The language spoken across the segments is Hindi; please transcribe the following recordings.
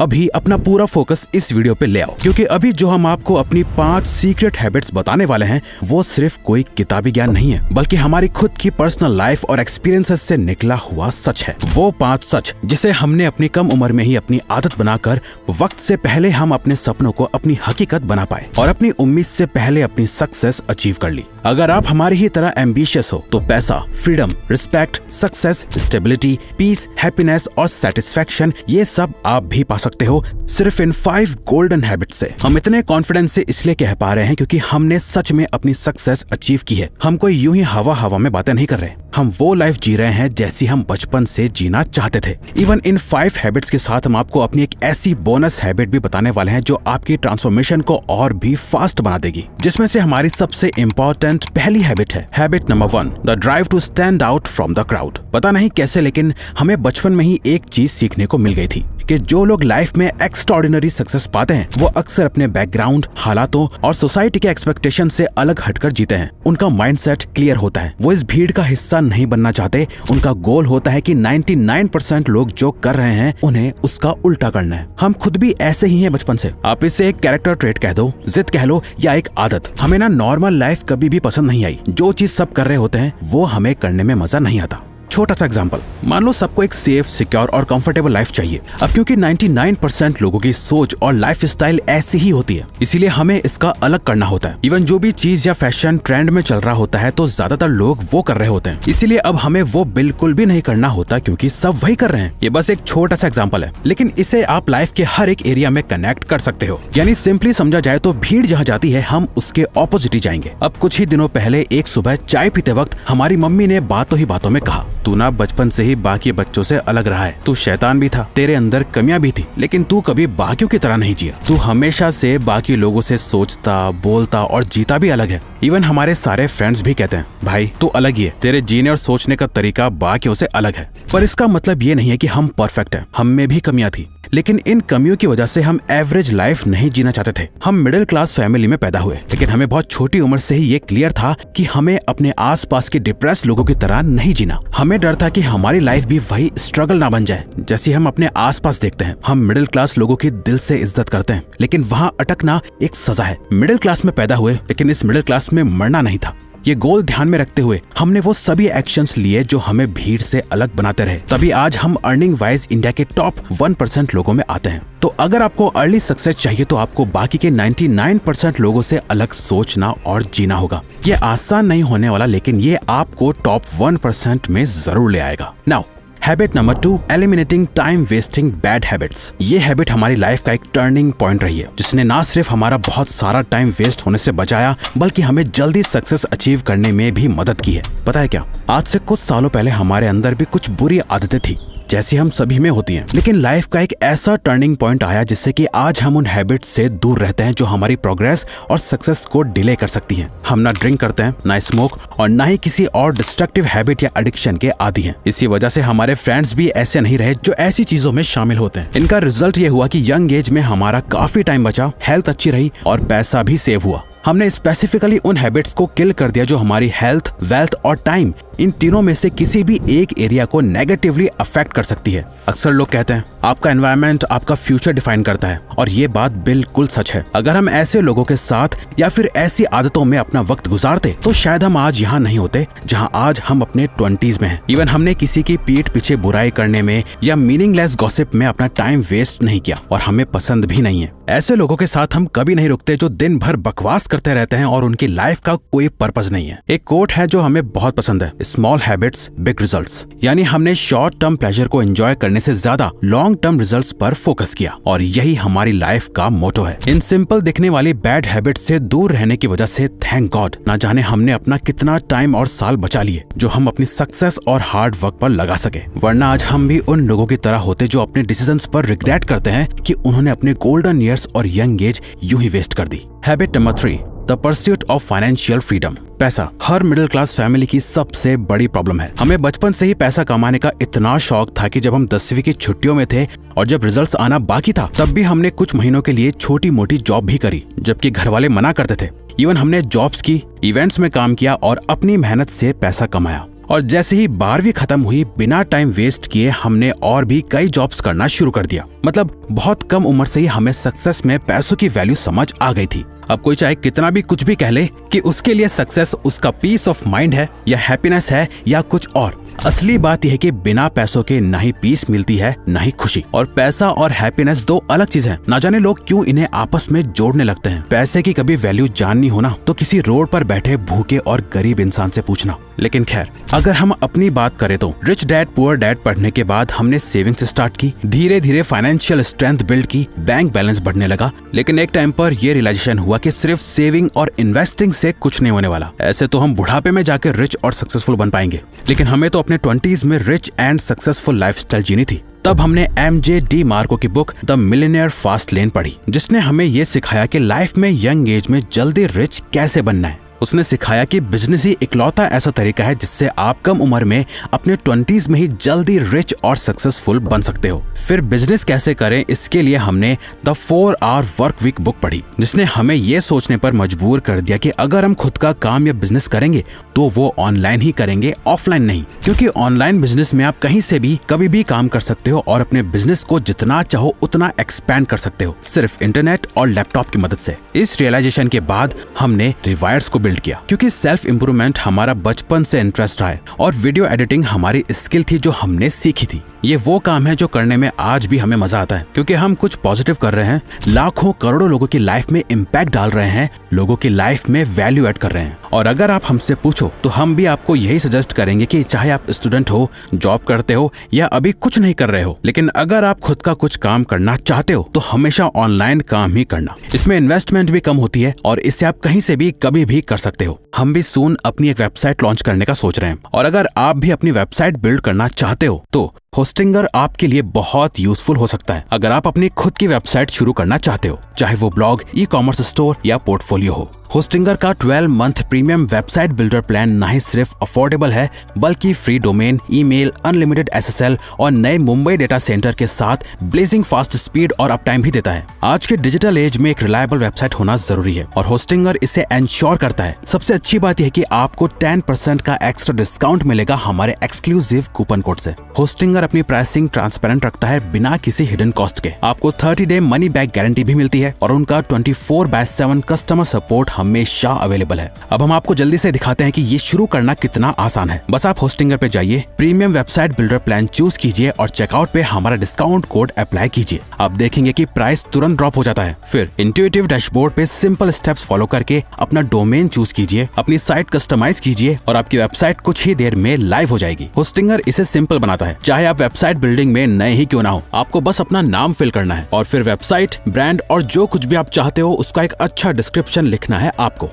अभी अपना पूरा फोकस इस वीडियो पे ले आओ, क्योंकि अभी जो हम आपको अपनी 5 सीक्रेट हैबिट्स बताने वाले हैं वो सिर्फ कोई किताबी ज्ञान नहीं है, बल्कि हमारी खुद की पर्सनल लाइफ और एक्सपीरियंसेस से निकला हुआ सच है। वो 5 सच जिसे हमने अपनी कम उम्र में ही अपनी आदत बनाकर वक्त से पहले हम अपने सपनों को अपनी हकीकत बना पाए और अपनी उम्मीद से पहले अपनी सक्सेस अचीव कर ली। अगर आप हमारी ही तरह एम्बिशियस हो तो पैसा, freedom, respect, success, stability, peace, happiness और सेटिस्फैक्शन ये सब आप भी पा सकते हो सिर्फ इन 5 गोल्डन हैबिट्स से। हम इतने कॉन्फिडेंस से इसलिए कह पा रहे हैं क्योंकि हमने सच में अपनी सक्सेस अचीव की है। हम कोई यूं ही हवा में बातें नहीं कर रहे, हम वो लाइफ जी रहे हैं जैसी हम बचपन से जीना चाहते थे। इवन इन 5 हैबिट्स के साथ हम आपको अपनी एक ऐसी बोनस हैबिट भी बताने वाले हैं जो आपकी ट्रांसफॉर्मेशन को और भी फास्ट बना देगी, जिसमें से हमारी सबसे इम्पोर्टेंट पहली हैबिट है habit number 1, the drive to stand out from the crowd. पता नहीं कैसे लेकिन हमें बचपन में ही एक चीज सीखने को मिल गई थी कि जो लोग लाइफ में एक्स्ट्राऑर्डिनरी सक्सेस पाते हैं वो अक्सर अपने बैकग्राउंड, हालातों और सोसाइटी के एक्सपेक्टेशन से अलग हटकर जीते हैं। उनका माइंडसेट क्लियर होता है, वो इस भीड़ का हिस्सा नहीं बनना चाहते। उनका गोल होता है कि 99% लोग जो कर रहे हैं उन्हें उसका उल्टा करना है। हम खुद भी ऐसे ही हैं बचपन से। आप इसे एक कैरेक्टर ट्रेट कह दो, जिद कह लो या एक आदत। हमें ना नॉर्मल लाइफ कभी भी पसंद नहीं आई। जो चीज सब कर रहे होते हैं वो हमें करने में मजा नहीं आता। छोटा सा एग्जांपल, मान लो सबको एक सेफ, सिक्योर और कंफर्टेबल लाइफ चाहिए। अब क्योंकि 99% लोगों की सोच और लाइफ स्टाइल ऐसी ही होती है, इसीलिए हमें इसका अलग करना होता है। इवन जो भी चीज या फैशन ट्रेंड में चल रहा होता है तो ज्यादातर लोग वो कर रहे होते हैं, इसीलिए अब हमें वो बिल्कुल भी नहीं करना होता क्योंकि सब वही कर रहे हैं। ये बस एक छोटा सा एग्जाम्पल है, लेकिन इसे आप लाइफ के हर एक एरिया में कनेक्ट कर सकते हो। यानी सिंपली समझा जाए तो भीड़ जहाँ जाती है हम उसके ऑपोजिट ही जाएंगे। अब कुछ ही दिनों पहले एक सुबह चाय पीते वक्त हमारी मम्मी ने बातों ही बातों में कहा, तू ना बचपन से ही बाकी बच्चों से अलग रहा है। तू शैतान भी था, तेरे अंदर कमियां भी थी, लेकिन तू कभी बाकियों की तरह नहीं जिया। तू हमेशा से बाकी लोगों से सोचता, बोलता और जीता भी अलग है। इवन हमारे सारे फ्रेंड्स भी कहते हैं, भाई तू अलग ही है, तेरे जीने और सोचने का तरीका बाकियों से अलग है। पर इसका मतलब ये नहीं है कि हम परफेक्ट हैं, हम में भी कमियां थी, लेकिन इन कमियों की वजह से हम एवरेज लाइफ नहीं जीना चाहते थे। हम मिडिल क्लास फैमिली में पैदा हुए, लेकिन हमें बहुत छोटी उम्र से ही ये क्लियर था कि हमें अपने आसपास के डिप्रेस लोगों की तरह नहीं जीना। हमें डर था कि हमारी लाइफ भी वही स्ट्रगल ना बन जाए जैसी हम अपने आसपास देखते हैं। हम मिडिल क्लास लोगों की दिल से इज्जत करते हैं, लेकिन वहाँ अटकना एक सजा है। मिडिल क्लास में पैदा हुए, लेकिन इस मिडिल क्लास में मरना नहीं था। ये गोल ध्यान में रखते हुए हमने वो सभी एक्शंस लिए जो हमें भीड़ से अलग बनाते रहे। तभी आज हम अर्निंग वाइज इंडिया के टॉप 1% लोगों में आते हैं। तो अगर आपको अर्ली सक्सेस चाहिए तो आपको बाकी के 99% लोगों से अलग सोचना और जीना होगा। ये आसान नहीं होने वाला, लेकिन ये आपको टॉप 1% में जरूर ले आएगा। Now habit number 2, eliminating time wasting bad habits. ये हैबिट हमारी लाइफ का एक टर्निंग पॉइंट रही है, जिसने ना सिर्फ हमारा बहुत सारा टाइम वेस्ट होने से बचाया, बल्कि हमें जल्दी सक्सेस अचीव करने में भी मदद की है। पता है क्या, आज से कुछ सालों पहले हमारे अंदर भी कुछ बुरी आदतें थी जैसी हम सभी में होती हैं, लेकिन लाइफ का एक ऐसा टर्निंग पॉइंट आया जिससे कि आज हम उन हैबिट्स से दूर रहते हैं जो हमारी प्रोग्रेस और सक्सेस को डिले कर सकती हैं। हम ना ड्रिंक करते हैं, ना स्मोक और ना ही किसी और डिस्ट्रक्टिव हैबिट या एडिक्शन के आदी हैं। इसी वजह से हमारे फ्रेंड्स भी ऐसे नहीं रहे जो ऐसी चीजों में शामिल होते हैं। इनका रिजल्ट ये हुआ कि यंग एज में हमारा काफी टाइम बचा, हेल्थ अच्छी रही और पैसा भी सेव हुआ। हमने स्पेसिफिकली उन हैबिट्स को किल कर दिया जो हमारी हेल्थ, वेल्थ और टाइम, इन तीनों में से किसी भी एक एरिया को नेगेटिवली अफेक्ट कर सकती है। अक्सर लोग कहते हैं आपका एनवायरनमेंट आपका फ्यूचर डिफाइन करता है, और ये बात बिल्कुल सच है। अगर हम ऐसे लोगों के साथ या फिर ऐसी आदतों में अपना वक्त गुजारते तो शायद हम आज यहाँ नहीं होते जहाँ आज हम अपने 20s में हैं। इवन हमने किसी की पीठ पीछे बुराई करने में या मीनिंगलेस गॉसिप में अपना टाइम वेस्ट नहीं किया, और हमें पसंद भी नहीं है। ऐसे लोगों के साथ हम कभी नहीं रुकते जो दिन भर बकवास करते रहते हैं और उनकी लाइफ का कोई पर्पस नहीं है। एक कोट है जो हमें बहुत पसंद है, स्मॉल हैबिट्स बिग रिजल्ट्स। यानी हमने शॉर्ट टर्म प्लेजर को एंजॉय करने से ज्यादा लॉन्ग टर्म रिजल्ट्स पर फोकस किया, और यही हमारी लाइफ का मोटो है। इन सिंपल दिखने वाली बैड हैबिट से दूर रहने की वजह से थैंक गॉड ना जाने हमने अपना कितना टाइम और साल बचा लिए जो हम अपनी सक्सेस और हार्ड वर्क पर लगा सके। वरना आज हम भी उन लोगों की तरह होते जो अपने डिसीजंस पर रिग्रेट करते हैं कि उन्होंने अपने गोल्डन ईयर्स और यंग एज यूं ही वेस्ट कर दी। Habit number 3, the pursuit of financial freedom. पैसा हर मिडिल क्लास फैमिली की सबसे बड़ी प्रॉब्लम है। हमें बचपन से ही पैसा कमाने का इतना शौक था कि जब हम 10वीं की छुट्टियों में थे और जब रिजल्ट्स आना बाकी था तब भी हमने कुछ महीनों के लिए छोटी मोटी जॉब भी करी, जबकि घर वाले मना करते थे। इवन हमने जॉब्स की, इवेंट्स में काम किया और अपनी मेहनत से पैसा कमाया। और जैसे ही 12वीं खत्म हुई, बिना टाइम वेस्ट किए हमने और भी कई जॉब्स करना शुरू कर दिया। मतलब बहुत कम उम्र से ही हमें सक्सेस में पैसों की वैल्यू समझ आ गई थी। अब कोई चाहे कितना भी कुछ भी कह ले कि उसके लिए सक्सेस उसका पीस ऑफ माइंड है या हैप्पीनेस है या कुछ और। असली बात यह है कि बिना पैसों के ना ही पीस मिलती है ना ही खुशी, और पैसा और हैप्पीनेस दो अलग चीज हैं। ना जाने लोग क्यों इन्हें आपस में जोड़ने लगते हैं। पैसे की कभी वैल्यू जाननी हो ना तो किसी रोड पर बैठे भूखे और गरीब इंसान से पूछना। लेकिन खैर, अगर हम अपनी बात करें तो रिच डैड पुअर डैड पढ़ने के बाद हमने सेविंग्स स्टार्ट की, धीरे धीरे फाइनेंशियल स्ट्रेंथ बिल्ड की, बैंक बैलेंस बढ़ने लगा। लेकिन एक टाइम पर यह रियलाइजेशन हुआ कि सिर्फ सेविंग और इन्वेस्टिंग से कुछ नहीं होने वाला। ऐसे तो हम बुढ़ापे में जाकर रिच और सक्सेसफुल बन पाएंगे, लेकिन हमें तो अपने 20s में रिच एंड सक्सेसफुल लाइफस्टाइल जीनी थी। तब हमने MJ DiMarco की book the millionaire fast lane पढ़ी, जिसने हमें ये सिखाया कि लाइफ में यंग एज में जल्दी रिच कैसे बनना है। उसने सिखाया कि बिजनेस ही इकलौता ऐसा तरीका है जिससे आप कम उम्र में अपने 20s में ही जल्दी रिच और सक्सेसफुल बन सकते हो। फिर बिजनेस कैसे करें, इसके लिए हमने the 4 Hour work week book पढ़ी, जिसने हमें ये सोचने पर मजबूर कर दिया कि अगर हम खुद का काम या बिजनेस करेंगे तो वो ऑनलाइन ही करेंगे, ऑफलाइन नहीं। क्योंकि ऑनलाइन बिजनेस में आप कहीं से भी कभी भी काम कर सकते हो और अपने बिजनेस को जितना चाहो उतना एक्सपैंड कर सकते हो, सिर्फ इंटरनेट और लैपटॉप की मदद से। इस रियलाइजेशन के बाद हमने रिवायर्स को बिल्ड किया, क्योंकि सेल्फ इंप्रूवमेंट हमारा बचपन से इंटरेस्ट रहा है और वीडियो एडिटिंग हमारी स्किल थी जो हमने सीखी थी। ये वो काम है जो करने में आज भी हमें मजा आता है, क्योंकि हम कुछ पॉजिटिव कर रहे हैं, लाखों करोड़ों लोगों की लाइफ में इम्पैक्ट डाल रहे हैं, लोगों की लाइफ में वैल्यू ऐड कर रहे हैं। और अगर आप हमसे पूछो तो हम भी आपको यही सजेस्ट करेंगे कि चाहे आप स्टूडेंट हो, जॉब करते हो या अभी कुछ नहीं कर रहे हो, लेकिन अगर आप खुद का कुछ काम करना चाहते हो तो हमेशा ऑनलाइन काम ही करना। इसमें इन्वेस्टमेंट भी कम होती है और इससे आप कहीं से भी कभी भी कर सकते हो। हम भी सून अपनी एक वेबसाइट लॉन्च करने का सोच रहे हैं, और अगर आप भी अपनी वेबसाइट बिल्ड करना चाहते हो तो होस्टिंगर आपके लिए बहुत यूजफुल हो सकता है। अगर आप अपनी खुद की वेबसाइट शुरू करना चाहते हो, चाहे वो ब्लॉग, ई-कॉमर्स स्टोर या पोर्टफोलियो हो, होस्टिंगर का 12 month premium website builder plan ना ही सिर्फ अफोर्डेबल है, बल्कि free domain, email, unlimited SSL और नए मुंबई डेटा सेंटर के साथ ब्लेजिंग फास्ट स्पीड और अपटाइम भी देता है। आज के डिजिटल एज में एक रिलायबल वेबसाइट होना जरूरी है और होस्टिंगर इसे एंश्योर करता है। सबसे अच्छी बात यह है कि आपको 10% का एक्स्ट्रा डिस्काउंट मिलेगा हमारे एक्सक्लूसिव कूपन कोड से। होस्टिंगर अपनी प्राइसिंग ट्रांसपेरेंट रखता है बिना किसी हिडन कॉस्ट के। आपको 30 डे मनी बैक गारंटी भी मिलती है और उनका 24/7 कस्टमर सपोर्ट हमेशा अवेलेबल है। अब हम आपको जल्दी से दिखाते हैं कि ये शुरू करना कितना आसान है। बस आप होस्टिंगर पे जाइए, premium website builder plan choose कीजिए और चेकआउट पे हमारा डिस्काउंट कोड अप्लाई कीजिए। आप देखेंगे कि प्राइस तुरंत ड्रॉप हो जाता है। फिर इंट्यूटिव डैशबोर्ड पे सिंपल स्टेप्स फॉलो करके अपना डोमेन चूज कीजिए, अपनी साइट कस्टमाइज कीजिए और आपकी वेबसाइट कुछ ही देर में लाइव हो जाएगी। होस्टिंगर इसे सिंपल बनाता है, चाहे आप वेबसाइट बिल्डिंग में नए ही क्यों ना हो। आपको बस अपना नाम फिल करना है और फिर वेबसाइट, ब्रांड और जो कुछ भी आप चाहते हो उसका एक अच्छा डिस्क्रिप्शन लिखना है आपको,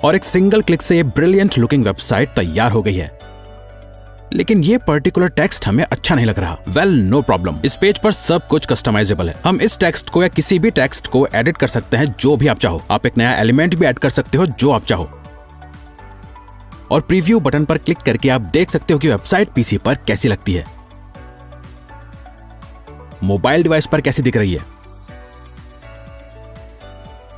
और एक सिंगल क्लिक से ये ब्रिलियंट लुकिंग वेबसाइट तैयार हो गई है। लेकिन ये पर्टिकुलर टेक्स्ट हमें अच्छा नहीं लग रहा। वेल, नो प्रॉब्लम, इस पेज पर सब कुछ कस्टमाइजेबल है। हम इस टेक्स्ट को या किसी भी टेक्स्ट को एडिट कर सकते हैं जो भी आप चाहो। आप एक नया एलिमेंट भी ऐड कर सकते हो जो आप चाहो, और प्रीव्यू बटन पर क्लिक करके आप देख सकते हो कि वेबसाइट पीसी पर कैसी लगती है, मोबाइल डिवाइस पर कैसी दिख रही है।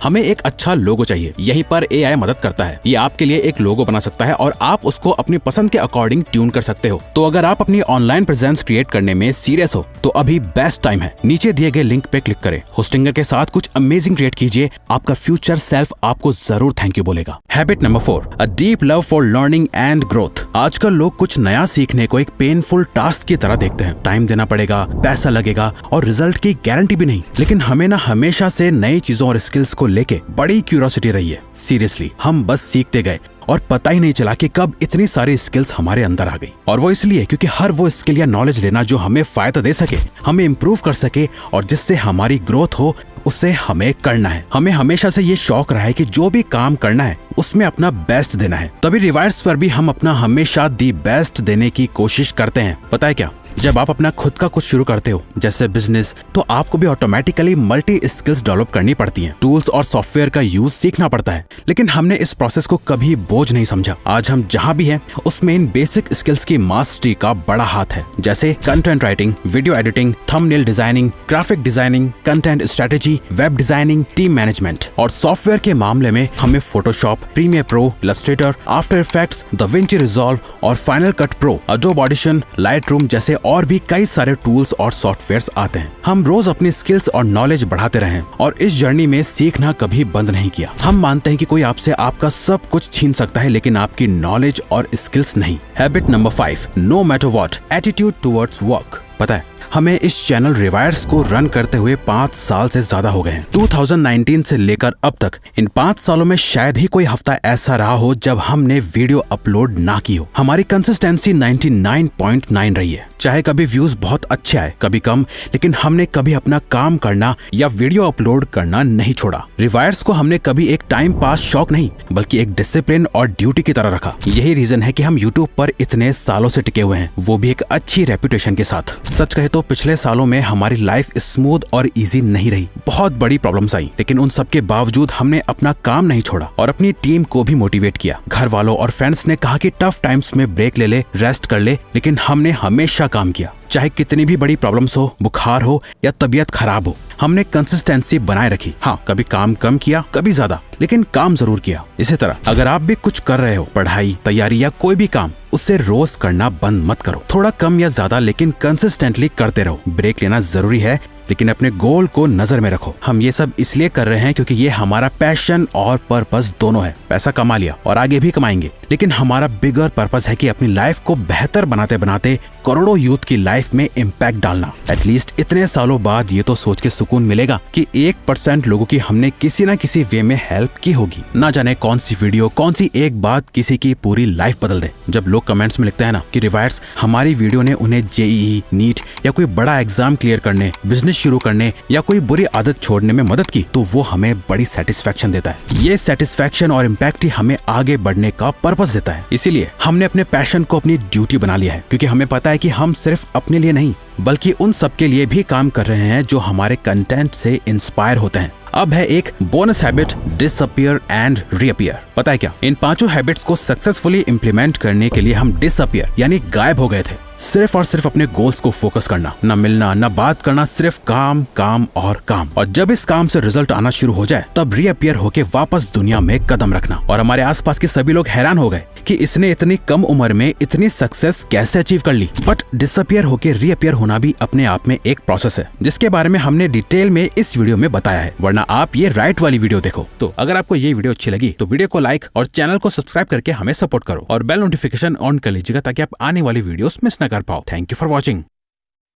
हमें एक अच्छा लोगो चाहिए, यहीं पर AI मदद करता है। ये आपके लिए एक लोगो बना सकता है और आप उसको अपनी पसंद के अकॉर्डिंग ट्यून कर सकते हो। तो अगर आप अपनी ऑनलाइन प्रेजेंस क्रिएट करने में सीरियस हो तो अभी बेस्ट टाइम है। नीचे दिए गए लिंक पे क्लिक करें, होस्टिंगर के साथ कुछ अमेजिंग क्रिएट कीजिए। आपका फ्यूचर सेल्फ आपको जरूर थैंक यू बोलेगा। Habit number 4, a deep love for learning and growth. आजकल लोग कुछ नया सीखने को एक पेनफुल टास्क की तरह देखते हैं। टाइम देना पड़ेगा, पैसा लगेगा और रिजल्ट की गारंटी भी नहीं। लेकिन हमें ना हमेशा से नई चीजों और स्किल्स को लेके बड़ी क्यूरियोसिटी रही है। सीरियसली, हम बस सीखते गए और पता ही नहीं चला कि कब इतनी सारी स्किल्स हमारे अंदर आ गई। और वो इसलिए क्योंकि हर वो स्किल या नॉलेज लेना जो हमें फायदा दे सके, हमें इम्प्रूव कर सके और जिससे हमारी ग्रोथ हो, उसे हमें करना है। हमें हमेशा से ये शौक रहा है कि जो भी काम करना है उसमें अपना बेस्ट देना है। तभी रिवायर्स पर भी हम अपना हमेशा दी बेस्ट देने की कोशिश करते हैं। पता है क्या, जब आप अपना खुद का कुछ शुरू करते हो जैसे बिजनेस, तो आपको भी ऑटोमेटिकली मल्टी स्किल्स डेवलप करनी पड़ती हैं। टूल्स और सॉफ्टवेयर का यूज सीखना पड़ता है। लेकिन हमने इस प्रोसेस को कभी बोझ नहीं समझा। आज हम जहां भी हैं उसमें इन बेसिक स्किल्स की मास्टरी का बड़ा हाथ है, जैसे content writing, video editing, thumbnail designing, graphic designing, content strategy, web designing, team management. और सॉफ्टवेयर के मामले में हमें Photoshop, Premiere Pro, Illustrator, After Effects, DaVinci Resolve और Final Cut Pro, Adobe Audition, Lightroom जैसे और भी कई सारे टूल्स और सॉफ्टवेयर्स आते हैं। हम रोज अपनी स्किल्स और नॉलेज बढ़ाते रहे और इस जर्नी में सीखना कभी बंद नहीं किया। हम मानते हैं कि कोई आपसे आपका सब कुछ छीन सकता है, लेकिन आपकी नॉलेज और स्किल्स नहीं। Habit number 5, no matter what, attitude towards work. पता है, हमें इस चैनल रिवायर्स को रन करते हुए 5 साल से ज्यादा हो गए हैं। 2019 से लेकर अब तक इन 5 सालों में शायद ही कोई हफ्ता ऐसा रहा हो जब हमने वीडियो अपलोड ना की हो। हमारी कंसिस्टेंसी 99.9 रही है। चाहे कभी व्यूज बहुत अच्छे आए, कभी कम, लेकिन हमने कभी अपना काम करना या वीडियो अपलोड करना नहीं छोड़ा। रिवायर्स को हमने कभी एक टाइम पास शौक नहीं, बल्कि एक डिसिप्लिन और ड्यूटी की तरह रखा। यही रीजन है कि हम यूट्यूब पर इतने सालों से टिके हुए हैं, वो भी एक अच्छी रेपुटेशन के साथ। सच कहे तो पिछले सालों में हमारी लाइफ स्मूथ और इजी नहीं रही। बहुत बड़ी प्रॉब्लम्स आई, लेकिन उन सब के बावजूद हमने अपना काम नहीं छोड़ा और अपनी टीम को भी मोटिवेट किया। घर वालों और फ्रेंड्स ने कहा कि टफ टाइम्स में ब्रेक ले ले, रेस्ट कर ले, लेकिन हमने हमेशा काम किया। चाहे कितनी भी बड़ी प्रॉब्लम्स हो, बुखार हो या तबीयत खराब हो, हमने कंसिस्टेंसी बनाए रखी। हाँ, कभी काम कम किया, कभी ज्यादा, लेकिन काम जरूर किया। इसी तरह अगर आप भी कुछ कर रहे हो, पढ़ाई, तैयारी या कोई भी काम, उससे रोज करना बंद मत करो। थोड़ा कम या ज्यादा, लेकिन कंसिस्टेंटली करते रहो। ब्रेक लेना जरूरी है, लेकिन अपने गोल को नजर में रखो। हम ये सब इसलिए कर रहे हैं क्योंकि ये हमारा पैशन और पर्पस दोनों है। पैसा कमा लिया और आगे भी कमाएंगे, लेकिन हमारा बिगर पर्पस है कि अपनी लाइफ को बेहतर बनाते बनाते करोड़ों यूथ की लाइफ में इम्पैक्ट डालना। एटलीस्ट इतने सालों बाद ये तो सोच के सुकून मिलेगा कि 1% लोगों की हमने किसी न किसी वे में हेल्प की होगी। ना जाने कौन सी वीडियो, कौन सी एक बात किसी की पूरी लाइफ बदल दे। जब लोग कमेंट्स में लिखते हैं ना कि रिवायर्स हमारी वीडियो ने उन्हें जेईई, नीट या कोई बड़ा एग्जाम क्लियर करने, बिजनेस शुरू करने या कोई बुरी आदत छोड़ने में मदद की, तो वो हमें बड़ी सेटिस्फेक्शन देता है। ये सेटिस्फेक्शन और इम्पैक्ट ही हमें आगे बढ़ने का पर्पस देता है। इसीलिए हमने अपने पैशन को अपनी ड्यूटी बना लिया है, क्योंकि हमें पता है कि हम सिर्फ अपने लिए नहीं, बल्कि उन सबके लिए भी काम कर रहे हैं जो हमारे कंटेंट से इंस्पायर होते हैं। अब है एक bonus habit, disappear and reappear. पता है क्या, इन 5 हैबिट्स को सक्सेसफुली इंप्लीमेंट करने के लिए हम डिसअपियर यानी गायब हो गए थे। सिर्फ और सिर्फ अपने गोल्स को फोकस करना, ना मिलना, ना बात करना, सिर्फ काम काम और काम। और जब इस काम से रिजल्ट आना शुरू हो जाए, तब रीअपियर होके वापस दुनिया में कदम रखना। और हमारे आसपास के सभी लोग हैरान हो गए कि इसने इतनी कम उम्र में इतनी सक्सेस कैसे अचीव कर ली। बट डिसअपियर होके रीअपियर होना भी अपने आप में एक प्रोसेस है, जिसके बारे में हमने डिटेल में इस वीडियो में बताया है, वरना आप ये राइट वाली वीडियो देखो। तो अगर आपको ये वीडियो अच्छी लगी तो वीडियो को लाइक और चैनल को सब्सक्राइब करके हमें सपोर्ट करो और बेल नोटिफिकेशन ऑन कर लीजिएगा, ताकि आप आने वाली वीडियोस मिस न कर पाओ। Thank you for watching.